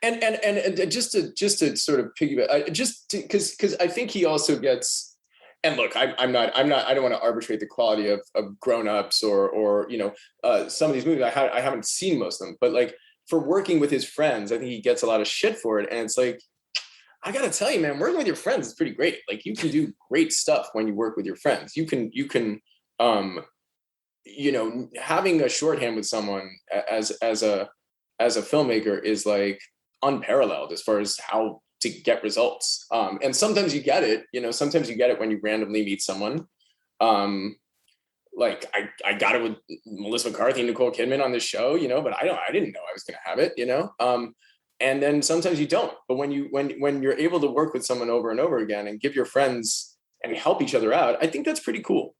And just to sort of piggyback, because I think he also gets. And look, I don't want to arbitrate the quality of Grown Ups or some of these movies. I haven't seen most of them, but like for working with his friends, I think he gets a lot of shit for it. And it's like, I gotta tell you, man, working with your friends is pretty great. Like you can do great stuff when you work with your friends. You can having a shorthand with someone as a filmmaker is like unparalleled as far as how to get results. And sometimes you get it, sometimes you get it when you randomly meet someone. Like I got it with Melissa McCarthy and Nicole Kidman on this show, but I didn't know I was going to have it, and then sometimes you don't. But when you're able to work with someone over and over again and give your friends and help each other out, I think that's pretty cool.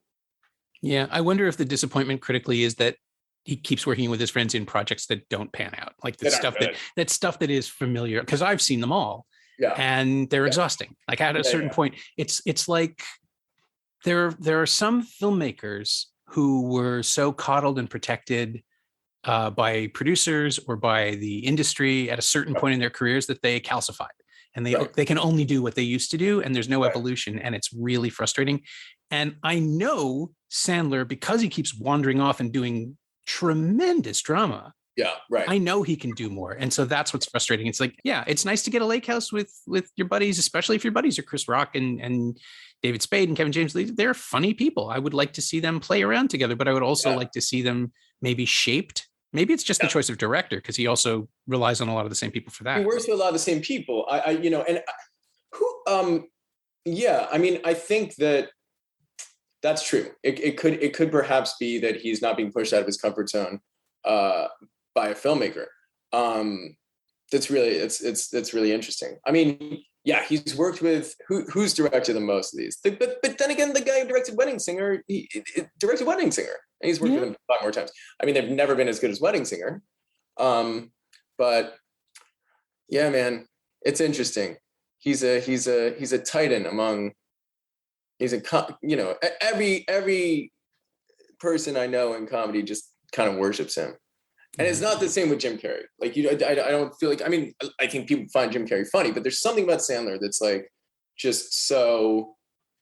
Yeah. I wonder if the disappointment critically is that he keeps working with his friends in projects that don't pan out, like the stuff that is familiar, because I've seen them all. Yeah. And they're exhausting. Like at a certain point, it's like there are some filmmakers who were so coddled and protected by producers or by the industry at a certain point in their careers that they calcified, and they can only do what they used to do, and there's no evolution, and it's really frustrating. And I know Sandler, because he keeps wandering off and doing tremendous drama. Yeah, right. I know he can do more. And so that's what's frustrating. It's like, yeah, it's nice to get a lake house with your buddies, especially if your buddies are Chris Rock and David Spade and Kevin James Lee. They're funny people. I would like to see them play around together, but I would also like to see them maybe shaped. Maybe it's just the choice of director, because he also relies on a lot of the same people for that. He works with a lot of the same people. I think that's true. It could perhaps be that he's not being pushed out of his comfort zone by a filmmaker. That's really interesting. I mean, yeah, he's worked with who's directed the most of these. But then again, the guy who directed Wedding Singer, he directed Wedding Singer, and he's worked with him a lot more times. I mean, they've never been as good as Wedding Singer, but yeah, man, it's interesting. He's a titan among. Every person I know in comedy just kind of worships him. And it's not the same with Jim Carrey. Like, I don't feel like, I mean, I think people find Jim Carrey funny, but there's something about Sandler that's like just so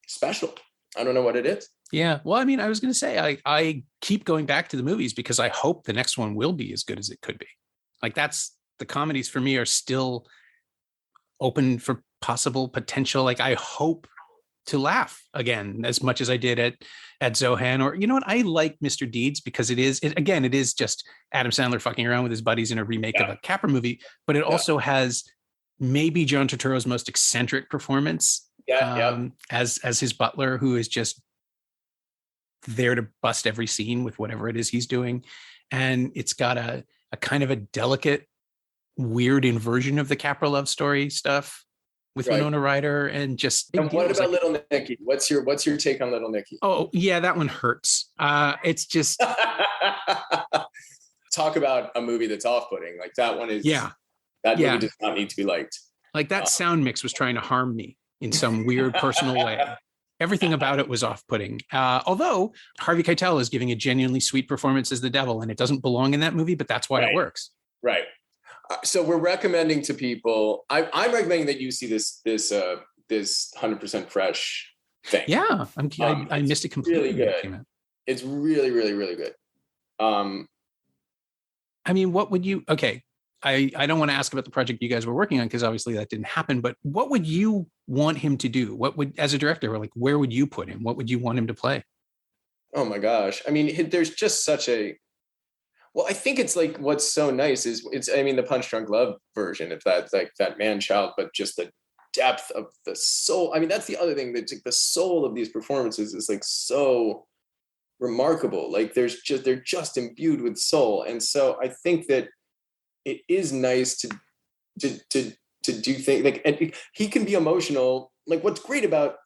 special. I don't know what it is. Yeah. Well, I mean, I was going to say, I keep going back to the movies because I hope the next one will be as good as it could be. Like that's the comedies for me are still open for possible potential. Like I hope to laugh again as much as I did at Zohan, or you know what, I like Mr. Deeds because it is just Adam Sandler fucking around with his buddies in a remake of a Capra movie, but it also has maybe John Turturro's most eccentric performance as his butler, who is just there to bust every scene with whatever it is he's doing. And it's got a kind of a delicate, weird inversion of the Capra love story stuff with Winona Ryder, and just. And what about Little Nicky? What's your take on Little Nicky? Oh yeah, that one hurts. It's just talk about a movie that's off-putting. Like that one is. Yeah. That movie does not need to be liked. Like that sound mix was trying to harm me in some weird personal way. Everything about it was off-putting. Although Harvey Keitel is giving a genuinely sweet performance as the devil, and it doesn't belong in that movie, but that's why it works. Right. So we're recommending to people. I'm recommending that you see this 100% fresh thing. Yeah, I missed it completely. Really good. It's really, really, really good. I mean, what would you? Okay, I don't want to ask about the project you guys were working on because obviously that didn't happen. But what would you want him to do? What would, as a director, like where would you put him? What would you want him to play? Oh my gosh! I mean, there's just such a. Well, I think it's like what's so nice is the Punch Drunk Love version, if that's like that man-child, but just the depth of the soul. I mean, that's the other thing, that like the soul of these performances is like so remarkable. Like they're just imbued with soul. And so I think that it is nice to do things like, and he can be emotional. Like what's great about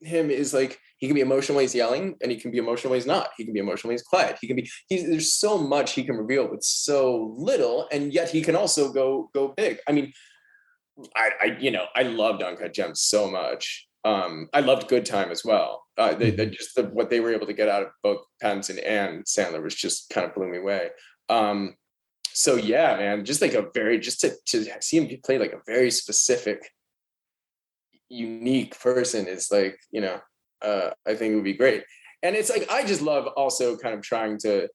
him is like he can be emotional when he's yelling, and he can be emotional when he's not. He can be emotional when he's quiet. There's so much he can reveal with so little, and yet he can also go big. I mean, I loved Uncut Gems so much. I loved Good Time as well. What they were able to get out of both Pattinson and Sandler was just kind of blew me away. So yeah, man, just like to see him play like a very specific, unique person is like, I think it would be great. And it's like, I just love also kind of trying to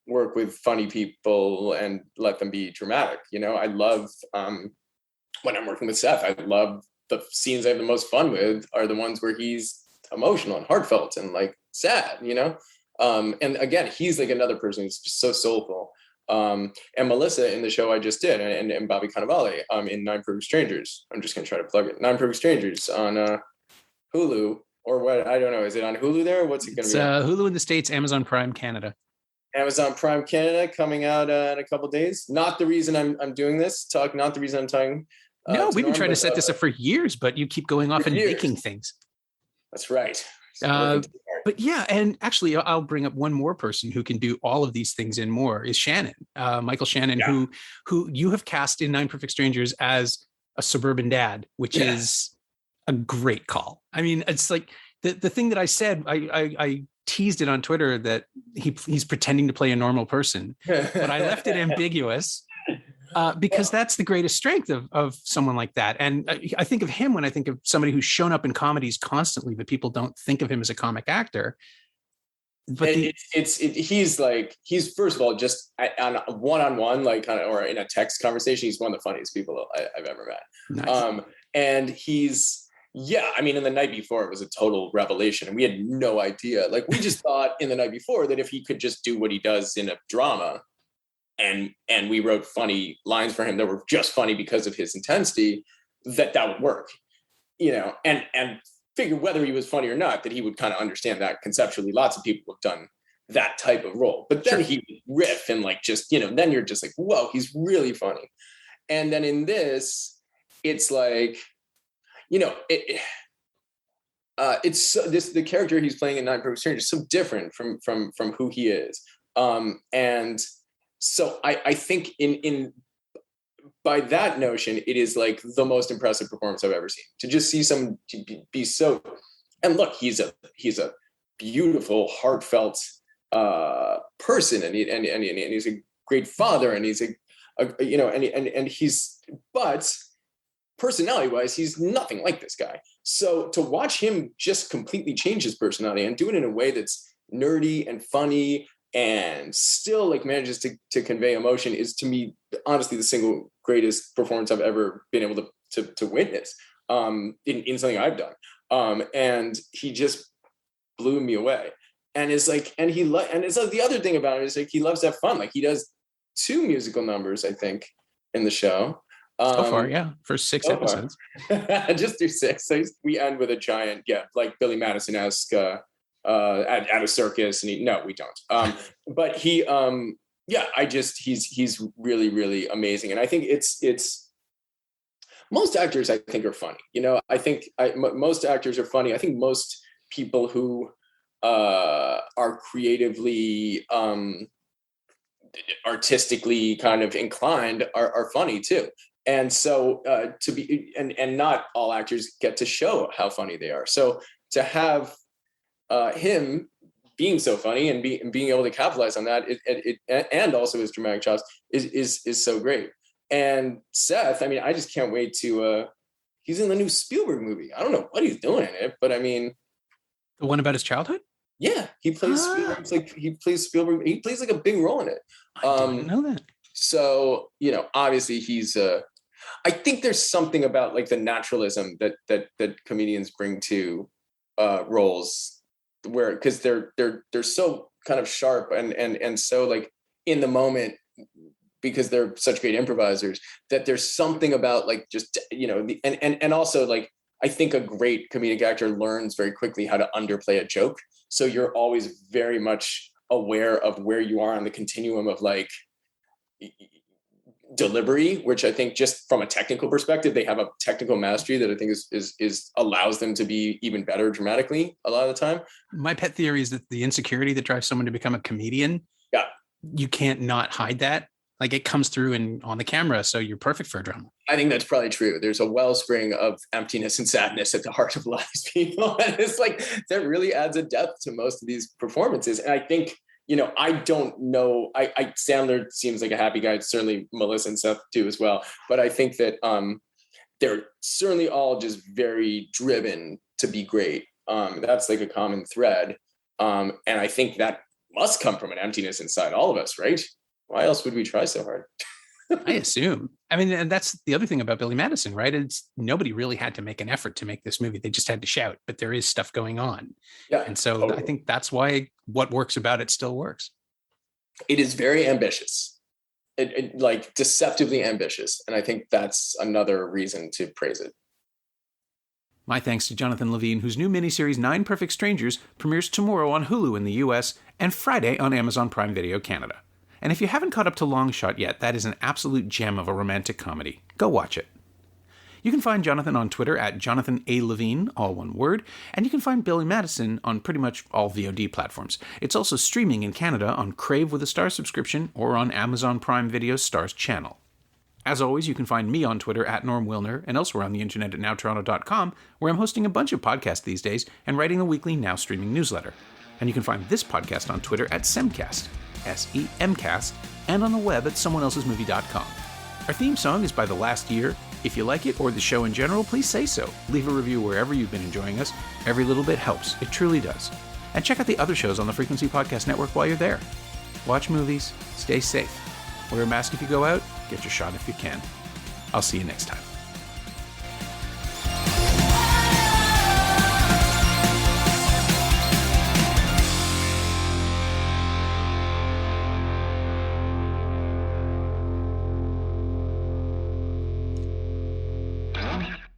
work with funny people and let them be dramatic. I love when I'm working with Seth, I love the scenes I have the most fun with are the ones where he's emotional and heartfelt and like sad, and again, he's like another person who's just so soulful. And Melissa in the show I just did, and Bobby Cannavale in Nine Perfect Strangers. I'm just gonna try to plug it. Nine Perfect Strangers on Hulu, or what? I don't know. Is it on Hulu there? What's it gonna be? Hulu in the States, Amazon Prime Canada. Amazon Prime Canada coming out in a couple days. Not the reason I'm doing this talk. Not the reason I'm talking. No, we've been trying to set this up for years, but you keep going off and making things. That's right. But yeah, and actually, I'll bring up one more person who can do all of these things and more is Shannon, Michael Shannon, who you have cast in Nine Perfect Strangers as a suburban dad, which is a great call. I mean, it's like the thing that I said, I teased it on Twitter that he's pretending to play a normal person, but I left it ambiguous. Because that's the greatest strength of someone like that. And I think of him when I think of somebody who's shown up in comedies constantly, but people don't think of him as a comic actor. But he's first of all, just on a one-on-one, like kind of, or in a text conversation, he's one of the funniest people I've ever met. Nice. And he's, in The Night Before, it was a total revelation. And we had no idea. Like we just thought in The Night Before that if he could just do what he does in a drama, and we wrote funny lines for him that were just funny because of his intensity, that would work, and figure whether he was funny or not, that he would kind of understand that conceptually. Lots of people have done that type of role, but then he would riff and like, just, then you're just like, whoa, he's really funny. And then in this, it's like, it's the character he's playing in Nine Perfect Strangers is so different from who he is. And so I think in by that notion, it is like the most impressive performance I've ever seen. To just see someone to be so, and look, he's a beautiful, heartfelt person, and he's a great father, and he's and he's, but personality wise, he's nothing like this guy. So to watch him just completely change his personality and do it in a way that's nerdy and funny and still like manages to convey emotion is, to me, honestly, the single greatest performance I've ever been able to witness in something I've done. And he just blew me away. And it's like, and it's like, the other thing about it is like, he loves to have fun. Like he does 2 musical numbers, I think, in the show. So far, yeah, for 6 episodes. Just through 6. So we end with a giant, like Billy Madison-esque at a circus. And no, we don't. But he, he's really, really amazing. And I think it's most actors, I think, are funny. You know, I think most actors are funny. I think most people who are creatively, artistically kind of inclined are funny too. And so to be, and not all actors get to show how funny they are. So to have him being so funny and being able to capitalize on that, and also his dramatic chops is so great. And Seth, I mean, I just can't wait to. He's in the new Spielberg movie. I don't know what he's doing in it, but I mean, the one about his childhood. Yeah, he plays Spielberg. He plays Spielberg. He plays like a big role in it. I didn't know that. So, you know, obviously he's. I think there's something about like the naturalism that comedians bring to roles, where because they're so kind of sharp and so like in the moment, because they're such great improvisers, that there's something about like just, you know, and also like I think a great comedic actor learns very quickly how to underplay a joke. So you're always very much aware of where you are on the continuum of like delivery, which I think just from a technical perspective, they have a technical mastery that I think is allows them to be even better dramatically a lot of the time. My pet theory is that the insecurity that drives someone to become a comedian, you can't not hide that. Like it comes through on the camera, so you're perfect for a drama. I think that's probably true. There's a wellspring of emptiness and sadness at the heart of a lot of these people. And it's like, that really adds a depth to most of these performances. And I think, you know, I don't know, Sandler seems like a happy guy, certainly Melissa and Seth too as well. But I think that they're certainly all just very driven to be great. That's like a common thread. And I think that must come from an emptiness inside all of us, right? Why else would we try so hard? I assume. I mean, and that's the other thing about Billy Madison, right? It's nobody really had to make an effort to make this movie. They just had to shout, but there is stuff going on. Yeah. And so totally. I think that's why what works about it still works. It is very ambitious, like deceptively ambitious. And I think that's another reason to praise it. My thanks to Jonathan Levine, whose new miniseries 9 Perfect Strangers premieres tomorrow on Hulu in the US and Friday on Amazon Prime Video Canada. And if you haven't caught up to Long Shot yet, that is an absolute gem of a romantic comedy. Go watch it. You can find Jonathan on Twitter at Jonathan A. Levine, all one word, and you can find Billy Madison on pretty much all VOD platforms. It's also streaming in Canada on Crave with a Star subscription or on Amazon Prime Video's Stars channel. As always, you can find me on Twitter at Norm Wilner and elsewhere on the internet at nowtoronto.com, where I'm hosting a bunch of podcasts these days and writing a weekly Now Streaming newsletter. And you can find this podcast on Twitter at Semcast. SEMcast, and on the web at someoneelsesmovie.com. Our theme song is by The Last Year. If you like it or the show in general, please say so. Leave a review wherever you've been enjoying us. Every little bit helps. It truly does. And check out the other shows on the Frequency Podcast Network while you're there. Watch movies. Stay safe. Wear a mask if you go out. Get your shot if you can. I'll see you next time.